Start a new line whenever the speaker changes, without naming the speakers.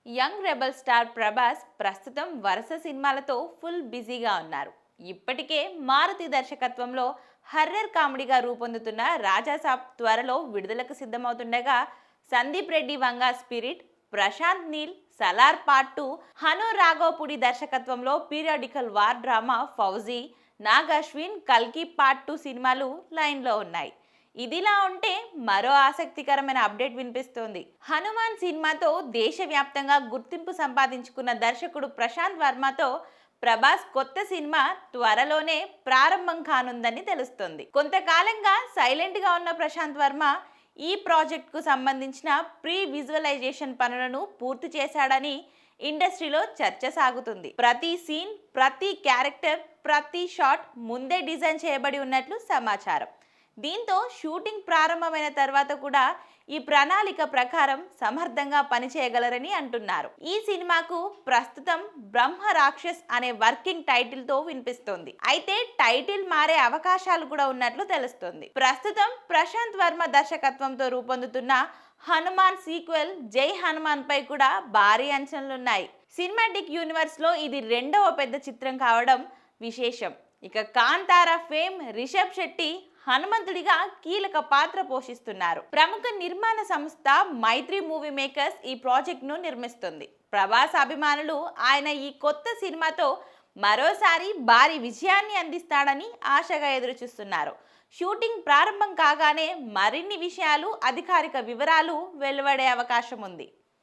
Young rebel star Prabhas ప్రస్తుతం వరుస సినిమాలతో ఫుల్ బిజీగా ఉన్నారు. ఇప్పటికే మారుతి దర్శకత్వంలో హర్రర్ కామెడీగా రూపొందుతున్న రాజాసాబ్ త్వరలో విడుదలకు సిద్ధమవుతుండగా, సందీప్ రెడ్డి వంగ స్పిరిట్, ప్రశాంత్ నీల్ సలార్ పార్ట్ 2, హను రాఘవపూడి దర్శకత్వంలో periodical war drama fauji, Nag Ashwin కల్కి పార్ట్ 2 సినిమాలు లైన్లో ఉన్నాయి. ఇదిలా ఉంటే మరో ఆసక్తికరమైన అప్డేట్ వినిపిస్తోంది. హనుమాన్ సినిమాతో దేశవ్యాప్తంగా గుర్తింపు సంపాదించుకున్న దర్శకుడు ప్రశాంత్ వర్మతో ప్రభాస్ కొత్త సినిమా త్వరలోనే ప్రారంభం కానుందని తెలుస్తోంది. కొంతకాలంగా సైలెంట్ గా ఉన్న ప్రశాంత్ వర్మ ఈ ప్రాజెక్టుకు సంబంధించిన ప్రీ విజువలైజేషన్ పనులను పూర్తి చేశాడని ఇండస్ట్రీలో చర్చ సాగుతుంది. ప్రతి సీన్, ప్రతి క్యారెక్టర్, ప్రతి షాట్ ముందే డిజైన్ చేయబడి ఉన్నట్లు సమాచారం. దీంతో షూటింగ్ ప్రారంభమైన తర్వాత కూడా ఈ ప్రణాళిక ప్రకారం సమర్థంగా పనిచేయగలరని అంటున్నారు. ఈ సినిమాకు ప్రస్తుతం బ్రహ్మ రాక్షస్ అనే వర్కింగ్ టైటిల్ తో వినిపిస్తోంది. అయితే టైటిల్ మారే అవకాశాలు కూడా ఉన్నట్లు తెలుస్తోంది. ప్రస్తుతం ప్రశాంత్ వర్మ దర్శకత్వంతో రూపొందుతున్న హనుమాన్ సీక్వెల్ జై హనుమాన్ పై కూడా భారీ అంచనాలున్నాయి. సినిమాటిక్ యూనివర్స్ లో ఇది రెండవ పెద్ద చిత్రం కావడం విశేషం. ఇక కాంతారా ఫేమ్ రిషబ్ శెట్టి హనుమంతుడిగా కీలక పాత్ర పోషిస్తున్నారు. ప్రముఖ నిర్మాణ సంస్థ మైత్రి మూవీ మేకర్స్ ఈ ప్రాజెక్ట్ ను నిర్మిస్తుంది. ప్రభాస్ అభిమానులు ఆయన ఈ కొత్త సినిమాతో మరోసారి భారీ విజయాన్ని అందిస్తాడని ఆశగా ఎదురుచూస్తున్నారు. షూటింగ్ ప్రారంభం కాగానే మరిన్ని విషయాలు, అధికారిక వివరాలు వెలువడే అవకాశం ఉంది.